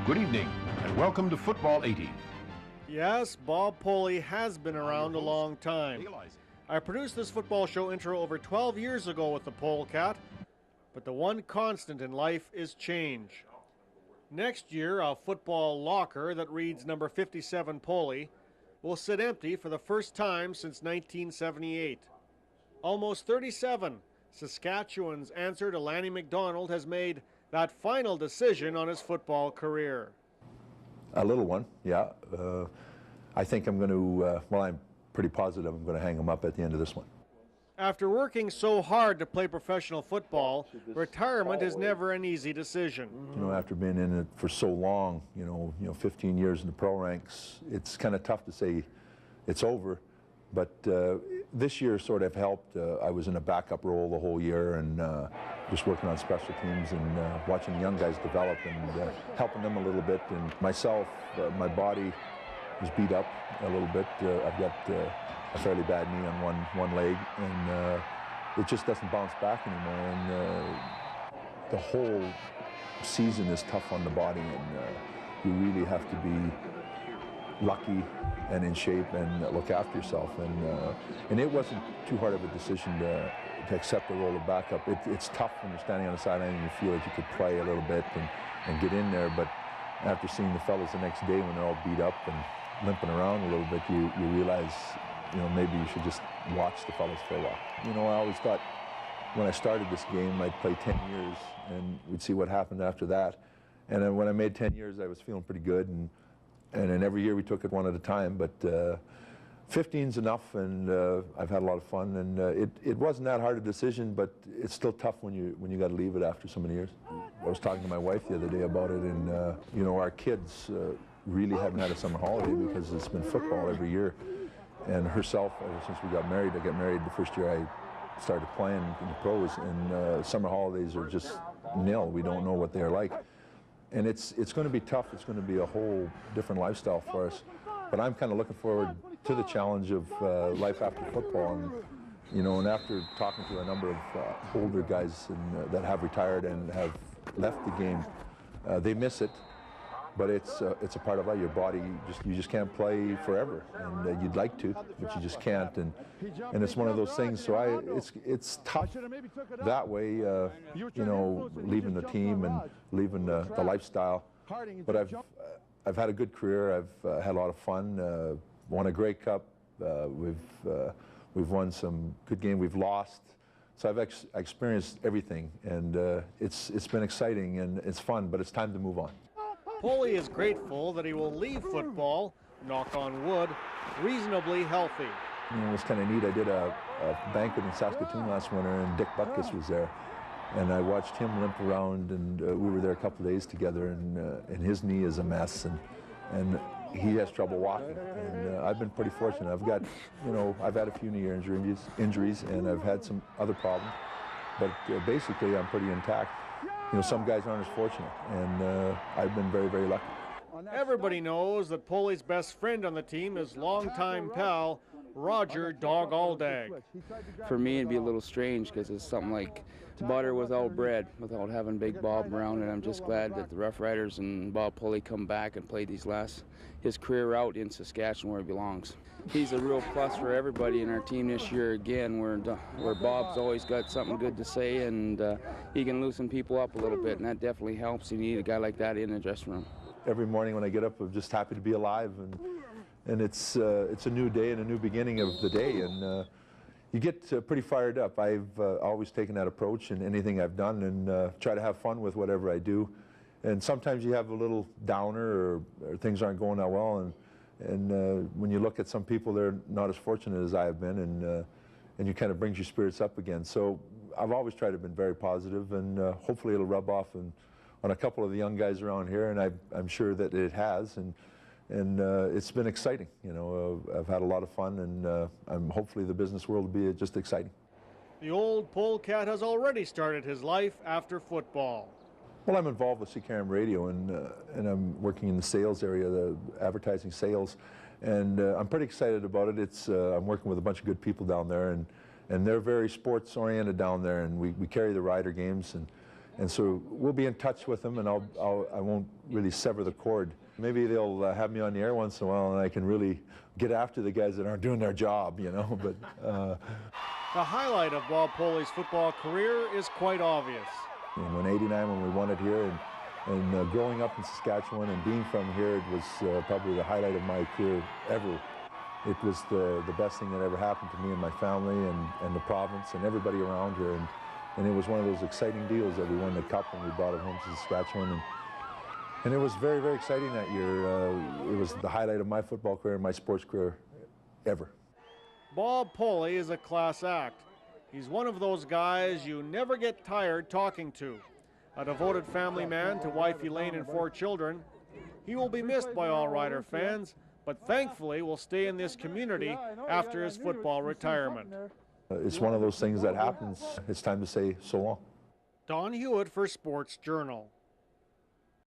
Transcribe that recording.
Good evening, and welcome to Football 80. Yes, Bob Poley has been around a long time. I produced this football show intro over 12 years ago with the Polecat, but the one constant in life is change. Next year, a football locker that reads number 57 Poley will sit empty for the first time since 1978. Almost 37, Saskatchewan's answer to Lanny McDonald has made that final decision on his football career. A little one, yeah. I think I'm going to, well, I'm pretty positive I'm going to hang him up at the end of this one. After working so hard to play professional football, retirement is never an easy decision. You know, after being in it for so long, you know, 15 years in the pro ranks, it's kind of tough to say it's over. But this year sort of helped. I was in a backup role the whole year and just working on special teams and watching young guys develop and helping them a little bit. And myself, my body is beat up a little bit. I've got a fairly bad knee on one leg, and it just doesn't bounce back anymore. And the whole season is tough on the body, and you really have to be lucky and in shape and look after yourself. And it wasn't too hard of a decision to accept the role of backup. It's tough when you're standing on the sideline and you feel like you could play a little bit and get in there, but after seeing the fellas the next day when they're all beat up and limping around a little bit, you realize, you know, maybe you should just watch the fellas for a while. You know, I always thought when I started this game I'd play 10 years and we'd see what happened after that. And then when I made 10 years I was feeling pretty good, and then every year we took it one at a time, but 15's enough, and I've had a lot of fun, and it wasn't that hard a decision, but it's still tough when you got to leave it after so many years. I was talking to my wife the other day about it, and you know, our kids really haven't had a summer holiday because it's been football every year, and herself, ever since we got married, I got married the first year I started playing in the pros, and summer holidays are just nil. We don't know what they're like. And it's going to be tough. It's going to be a whole different lifestyle for us. But I'm kind of looking forward to the challenge of life after football. And, you know, and after talking to a number of older guys that have retired and have left the game, they miss it. But it's a part of life. Your body, you just can't play forever, and you'd like to, but you just can't. And it's one of those things. So it's tough that way, you know, leaving the team and leaving the lifestyle. But I've had a good career. I've had a lot of fun. Won a Grey Cup. We've won some good games. We've lost. So I've experienced everything, and it's been exciting and it's fun. But it's time to move on. Poley is grateful that he will leave football, knock on wood, reasonably healthy. You know, it was kind of neat. I did a banquet in Saskatoon last winter, and Dick Butkus was there. And I watched him limp around, and we were there a couple of days together, and his knee is a mess, and he has trouble walking. And I've been pretty fortunate. I've got, you know, I've had a few knee injuries, and I've had some other problems. But basically, I'm pretty intact. You know, some guys aren't as fortunate, and I've been very, very lucky. Everybody knows that Poley's best friend on the team is longtime pal Roger Dog Aldag. For me, it'd be a little strange because it's something like butter without bread, without having Big Bob around, and I'm just glad that the Rough Riders and Bob Poley come back and play his career out in Saskatchewan where he belongs. He's a real plus for everybody in our team this year again, where Bob's always got something good to say, and he can loosen people up a little bit, and that definitely helps. You need a guy like that in the dressing room. Every morning when I get up, I'm just happy to be alive, and it's a new day and a new beginning of the day, and you get pretty fired up. I've always taken that approach in anything I've done, and try to have fun with whatever I do. And sometimes you have a little downer, or things aren't going that well, and when you look at some people, they're not as fortunate as I have been, and you kind of brings your spirits up again. So I've always tried to be very positive, and hopefully it'll rub off on a couple of the young guys around here, and I'm sure that it has, and it's been exciting. You know, I've had a lot of fun, and hopefully the business world will be just exciting. The old Polecat has already started his life after football. Well, I'm involved with CKRM Radio, and I'm working in the sales area, the advertising sales, and I'm pretty excited about it. I'm working with a bunch of good people down there, and they're very sports oriented down there, and we carry the Rider games, And so we'll be in touch with them, and I won't really sever the cord. Maybe they'll have me on the air once in a while, and I can really get after the guys that aren't doing their job, you know. But the highlight of Bob Poley's football career is quite obvious. in '89, when we won it here, and growing up in Saskatchewan and being from here, it was probably the highlight of my career ever. It was the best thing that ever happened to me and my family and the province and everybody around here. And it was one of those exciting deals that we won the cup and we brought it home to Saskatchewan. And it was very, very exciting that year. It was the highlight of my football career and my sports career ever. Bob Poley is a class act. He's one of those guys you never get tired talking to. A devoted family man to wife Elaine and 4 children. He will be missed by all Rider fans, but thankfully will stay in this community after his football retirement. It's one of those things that happens. It's time to say so long. Don Hewitt for Sports Journal.